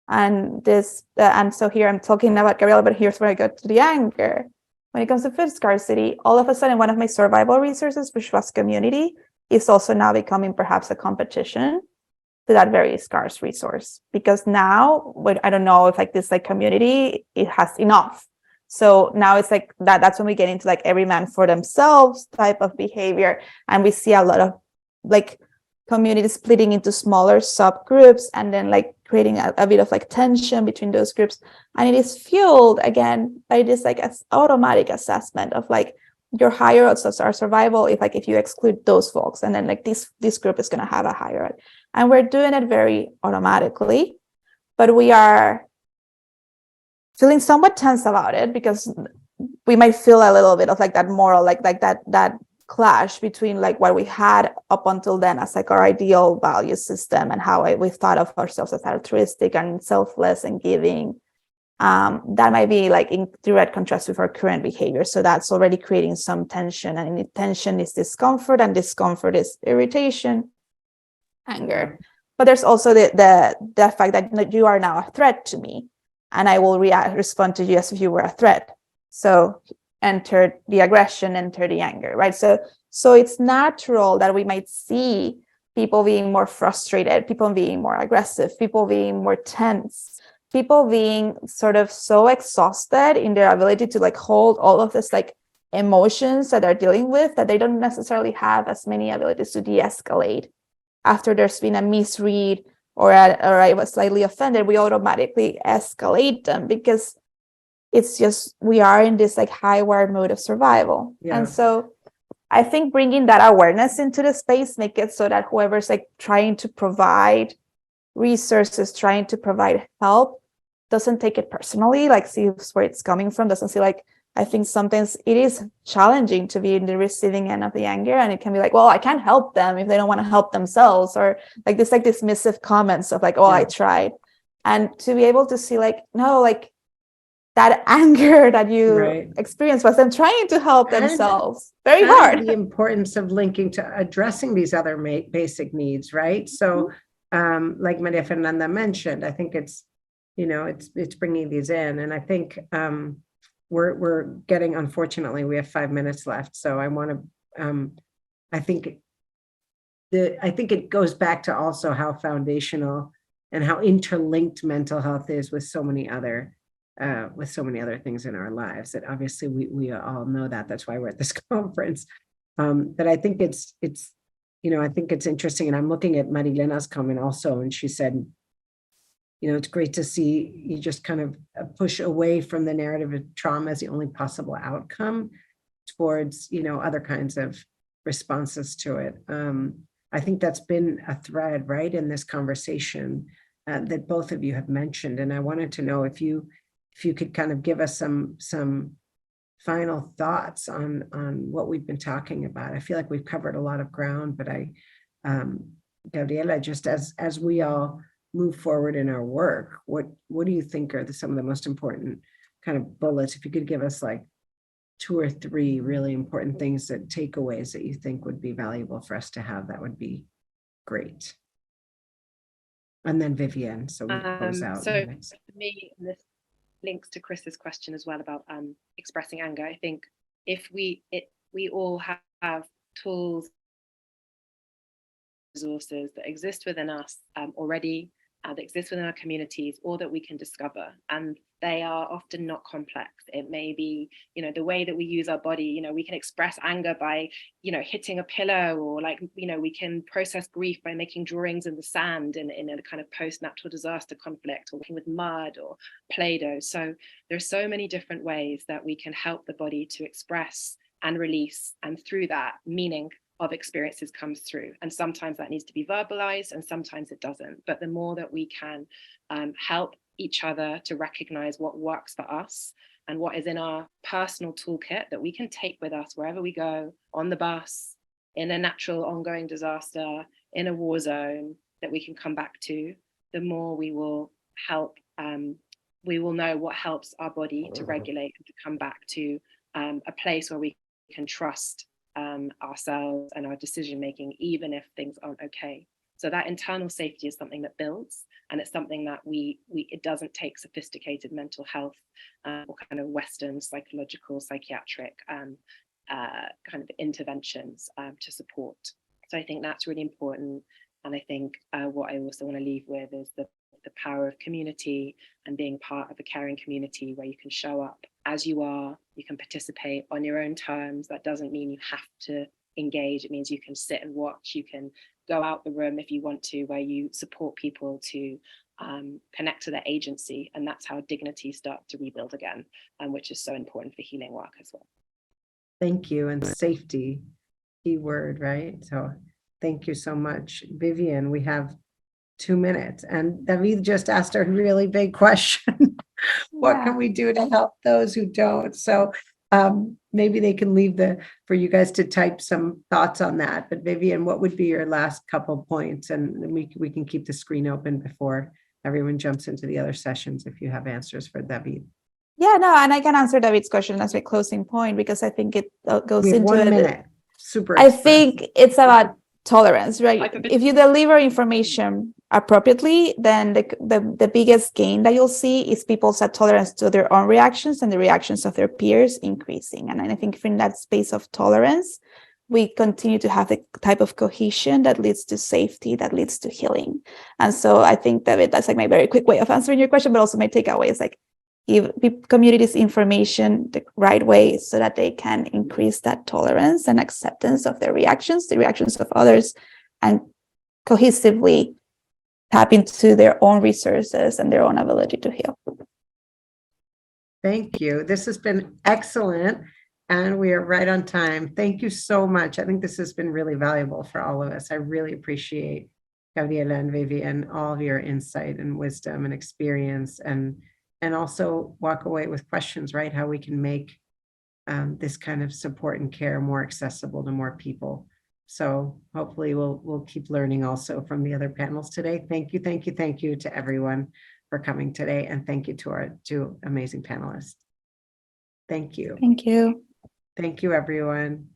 and this, and so here I'm talking about Gabriela, but here's where I go to the anger. When it comes to food scarcity, all of a sudden, one of my survival resources, which was community, is also now becoming perhaps a competition to that very scarce resource. Because now, I don't know if like this like community, it has enough. So now it's like that's when we get into like every man for themselves type of behavior. And we see a lot of like communities splitting into smaller subgroups, and then like creating a bit of like tension between those groups. And it is fueled again by this like automatic assessment of like your higher odds of survival if you exclude those folks, and then like this group is going to have a higher odd. And we're doing it very automatically, but we are feeling somewhat tense about it, because we might feel a little bit of like that moral like that clash between like what we had up until then as like our ideal value system and how we thought of ourselves as altruistic and selfless and giving. That might be like in direct contrast with our current behavior. So that's already creating some tension, and tension is discomfort, and discomfort is irritation, anger. But there's also the fact that you are now a threat to me, and I will respond to you as if you were a threat. So enter the aggression, enter the anger, right? So it's natural that we might see people being more frustrated, people being more aggressive, people being more tense, people being sort of so exhausted in their ability to like hold all of this like emotions that they're dealing with, that they don't necessarily have as many abilities to de-escalate. After there's been a misread or I was slightly offended, we automatically escalate them, because it's just, we are in this like high wired mode of survival. Yeah. And so I think bringing that awareness into the space, make it so that whoever's like trying to provide resources, trying to provide help, doesn't take it personally, like sees where it's coming from, doesn't see like, I think sometimes it is challenging to be in the receiving end of the anger, and it can be like, well, I can't help them if they don't want to help themselves, or like this like dismissive comments of like, oh, I tried. And to be able to see like, no, like that anger that you experience was them trying to help themselves. Very hard. The importance of linking to addressing these other basic needs, right? So like Maria Fernanda mentioned, I think it's, you know, it's bringing these in. And I think we're getting, unfortunately, we have 5 minutes left. So I want to, I think it goes back to also how foundational and how interlinked mental health is with so many other things in our lives, that obviously we all know that. That's why we're at this conference. But I think it's, you know, I think it's interesting. And I'm looking at Marilena's comment also, and she said, you know, it's great to see you just kind of push away from the narrative of trauma as the only possible outcome. towards, other kinds of responses to it. I think that's been a thread, right, in this conversation that both of you have mentioned. And I wanted to know if you could kind of give us some final thoughts on what we've been talking about. I feel like we've covered a lot of ground, but Gabriela, just as we all move forward in our work, what do you think are some of the most important kind of bullets? If you could give us like 2 or 3 really important things, takeaways that you think would be valuable for us to have, that would be great. And then Vivian, so we close out. So for me, and this links to Chris's question as well about expressing anger. I think if we all have tools, resources that exist within us already, that exist within our communities, or that we can discover, and they are often not complex. It may be, the way that we use our body. We can express anger by, hitting a pillow, or we can process grief by making drawings in the sand in a kind of post-natural disaster conflict, or working with mud or Play-Doh. So there's so many different ways that we can help the body to express and release, and through that, meaning of experiences comes through. And sometimes that needs to be verbalized, and sometimes it doesn't. But the more that we can help each other to recognize what works for us and what is in our personal toolkit that we can take with us wherever we go, on the bus, in a natural ongoing disaster, in a war zone, that we can come back to, the more we will help, we will know what helps our body to regulate and to come back to a place where we can trust ourselves and our decision making, even if things aren't okay. So that internal safety is something that builds, and it's something that it doesn't take sophisticated mental health or kind of Western psychological, psychiatric kind of interventions to support. So I think that's really important. And I think what I also want to leave with is the power of community and being part of a caring community where you can show up as you are, you can participate on your own terms. That doesn't mean you have to engage. It means you can sit and watch, you can go out the room if you want to, where you support people to connect to their agency. And that's how dignity starts to rebuild again, which is so important for healing work as well. Thank you. And safety, key word, right? So thank you so much. Vivian, we have 2 minutes, and David just asked a really big question. What can we do to help those who don't? So maybe they can leave for you guys to type some thoughts on that. But Vivian, what would be your last couple points? And then we can keep the screen open before everyone jumps into the other sessions if you have answers for David. Yeah, no, and I can answer David's question as my closing point, because I think it goes into 1 minute. Super. I think it's about tolerance, right? If you deliver information appropriately, then the biggest gain that you'll see is people's tolerance to their own reactions and the reactions of their peers increasing. And I think in that space of tolerance, we continue to have the type of cohesion that leads to safety, that leads to healing. And so I think that that's like my very quick way of answering your question, but also my takeaway is like, give communities information the right way so that they can increase that tolerance and acceptance of their reactions, the reactions of others, and cohesively tap into their own resources and their own ability to heal. Thank you. This has been excellent, and we are right on time. Thank you so much. I think this has been really valuable for all of us. I really appreciate Gabriela and Vivian, all of your insight and wisdom and experience, and also walk away with questions, right? How we can make this kind of support and care more accessible to more people. So hopefully we'll keep learning also from the other panels today. Thank you to everyone for coming today, and thank you to our 2 amazing panelists. Thank you. Thank you. Thank you, everyone.